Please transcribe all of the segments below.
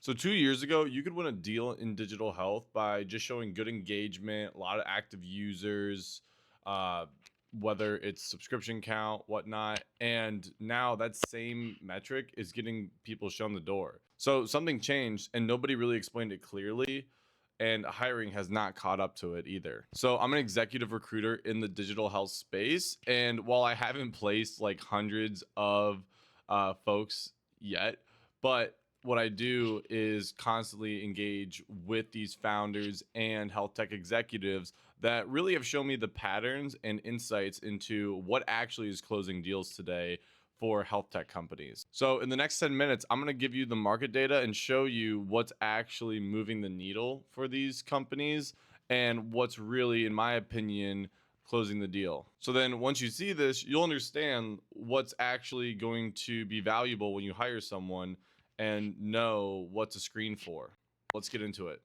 So 2 years ago, you could win a deal in digital health by just showing good engagement, a lot of active users, uh, whether it's subscription count, whatnot. And now that same metric is getting people shown the door. So something changed and nobody really explained it clearly. And hiring has not caught up to it either. So I'm an executive recruiter in the digital health space. And while I haven't placed like hundreds of folks yet, but what I do is constantly engage with these founders and health tech executives that really have shown me the patterns and insights into what actually is closing deals today for health tech companies. So, in the next 10 minutes, I'm going to give you the market data and show you what's actually moving the needle for these companies and what's really, in my opinion, closing the deal. So then once you see this, you'll understand what's actually going to be valuable when you hire someone and know what to screen for. Let's get into it.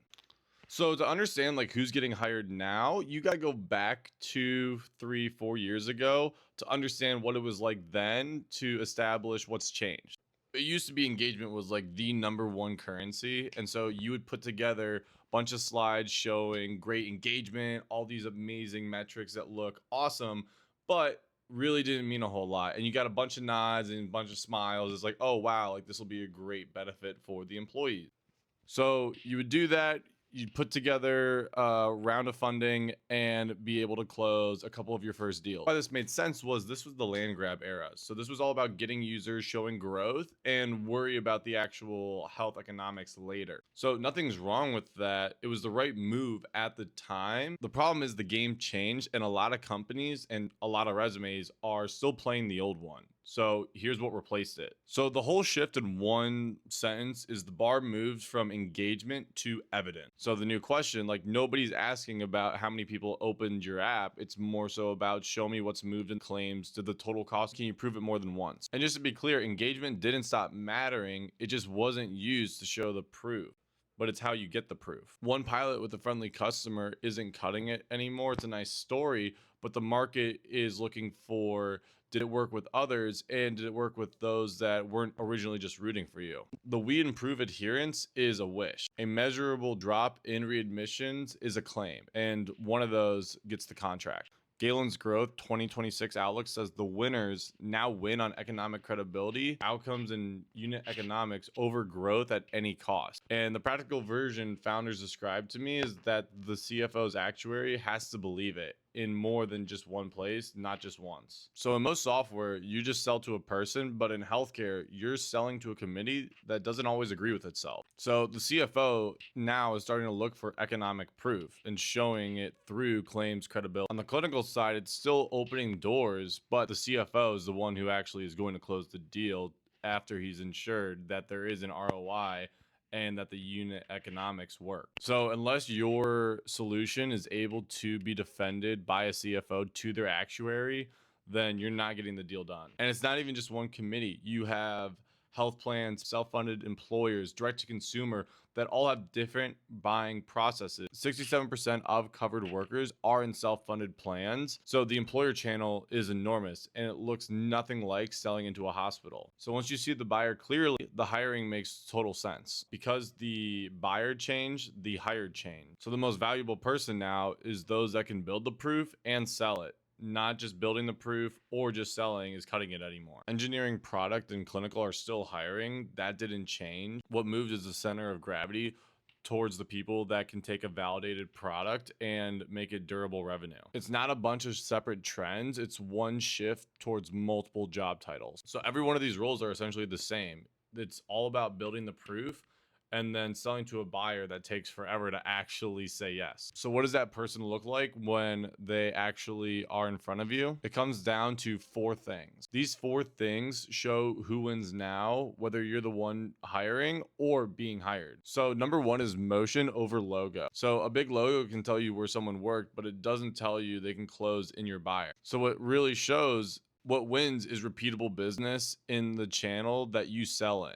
So to understand like who's getting hired now, you got to go back 2, 3, 4 years ago to understand what it was like then to establish what's changed. It used to be engagement was like the number one currency. And so you would put together a bunch of slides showing great engagement, all these amazing metrics that look awesome, but really didn't mean a whole lot. And you got a bunch of nods and a bunch of smiles. It's like, oh, wow, like this will be a great benefit for the employees. So you would do that. You'd put together a round of funding and be able to close a couple of your first deals. Why this made sense was this was the land grab era. So this was all about getting users, showing growth, and worry about the actual health economics later. So nothing's wrong with that. It was the right move at the time. The problem is the game changed, and a lot of companies and a lot of resumes are still playing the old one. So here's what replaced it. So the whole shift in one sentence is the bar moves from engagement to evidence. So the new question, like nobody's asking about how many people opened your app. It's more so about show me what's moved in claims to the total cost. Can you prove it more than once? And just to be clear, engagement didn't stop mattering. It just wasn't used to show the proof, but it's how you get the proof. One pilot with a friendly customer isn't cutting it anymore. It's a nice story, but the market is looking for, did it work with others and did it work with those that weren't originally just rooting for you? The we improve adherence is a wish. A measurable drop in readmissions is a claim, and one of those gets the contract. Galen's Growth 2026 outlook says the winners now win on economic credibility, outcomes, and unit economics over growth at any cost. And the practical version founders described to me is that the CFO's actuary has to believe it in more than just one place, not just once. So in most software, you just sell to a person, but in healthcare, you're selling to a committee that doesn't always agree with itself. So the CFO now is starting to look for economic proof and showing it through claims credibility. On the clinical side, it's still opening doors, but the CFO is the one who actually is going to close the deal after he's ensured that there is an ROI and that the unit economics work. So unless your solution is able to be defended by a CFO to their actuary, then you're not getting the deal done. And it's not even just one committee. You have health plans, self-funded employers, direct to consumer that all have different buying processes. 67% of covered workers are in self-funded plans. So the employer channel is enormous and it looks nothing like selling into a hospital. So once you see the buyer clearly, the hiring makes total sense. Because the buyer changed, the hired changed. So the most valuable person now is those that can build the proof and sell it. Not just building the proof or just selling is cutting it anymore. Engineering, product, and clinical are still hiring. That didn't change. What moved is the center of gravity towards the people that can take a validated product and make it durable revenue. It's not a bunch of separate trends. It's one shift towards multiple job titles. So every one of these roles are essentially the same. It's all about building the proof and then selling to a buyer that takes forever to actually say yes. So what does that person look like when they actually are in front of you? It comes down to 4 things. These 4 things show who wins now, whether you're the one hiring or being hired. So number 1 is motion over logo. So a big logo can tell you where someone worked, but it doesn't tell you they can close in your buyer. So what really shows what wins is repeatable business in the channel that you sell in,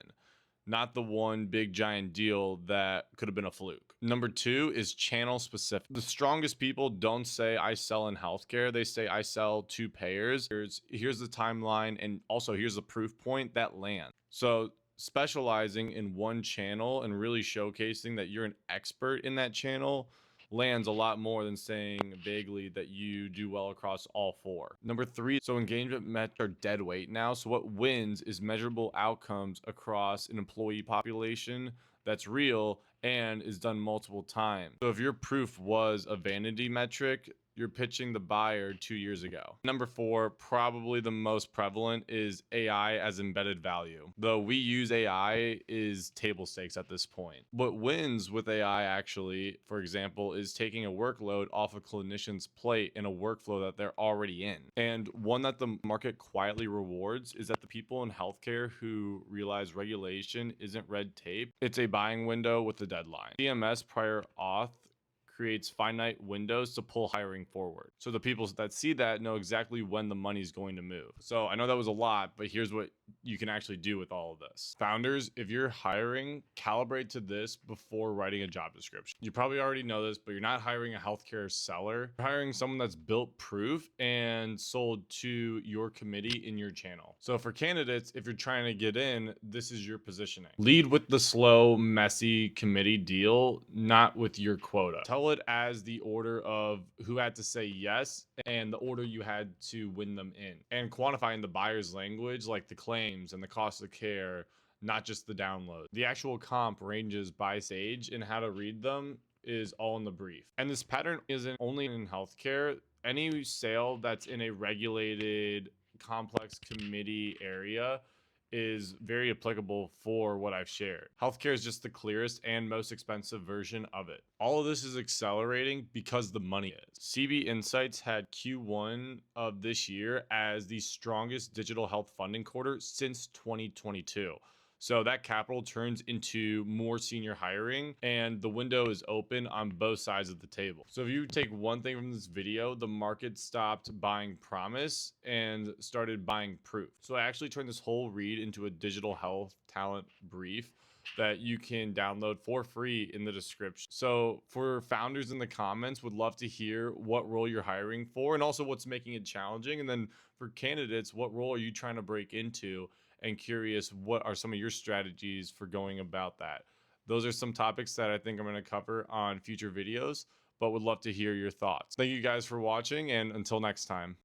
not the one big giant deal that could have been a fluke. Number 2 is channel specific. The strongest people don't say I sell in healthcare. They say I sell to payers. Here's the timeline, and also here's the proof point that land. So specializing in one channel and really showcasing that you're an expert in that channel lands a lot more than saying vaguely that you do well across all four. Number three, so engagement metrics are dead weight now. So what wins is measurable outcomes across an employee population that's real and is done multiple times. So if your proof was a vanity metric, you're pitching the buyer 2 years ago. Number four, probably the most prevalent, is AI as embedded value. Though we use AI is table stakes at this point. What wins with AI actually, for example, is taking a workload off a clinician's plate in a workflow that they're already in. And one that the market quietly rewards is that the people in healthcare who realize regulation isn't red tape, it's a buying window with a deadline. CMS prior auth creates finite windows to pull hiring forward. So the people that see that know exactly when the money's going to move. So I know that was a lot, but here's what you can actually do with all of this. Founders, if you're hiring, calibrate to this before writing a job description. You probably already know this, but you're not hiring a healthcare seller. You're hiring someone that's built proof and sold to your committee in your channel. So for candidates, if you're trying to get in, this is your positioning. Lead with the slow, messy committee deal, not with your quota. Tell it as the order of who had to say yes and the order you had to win them in. And quantifying the buyer's language, like the claims and the cost of care, not just the download. The actual comp ranges by stage and how to read them is all in the brief. And this pattern isn't only in healthcare. Any sale that's in a regulated complex committee area is very applicable for what I've shared. Healthcare is just the clearest and most expensive version of it. All of this is accelerating because the money is. CB Insights had Q1 of this year as the strongest digital health funding quarter since 2022. So that capital turns into more senior hiring, and the window is open on both sides of the table. So if you take one thing from this video, the market stopped buying promise and started buying proof. So I actually turned this whole read into a digital health talent brief that you can download for free in the description. So for founders in the comments, would love to hear what role you're hiring for and also what's making it challenging. And then for candidates, what role are you trying to break into? And curious, what are some of your strategies for going about that? Those are some topics that I think I'm going to cover on future videos, but would love to hear your thoughts. Thank you guys for watching, and until next time.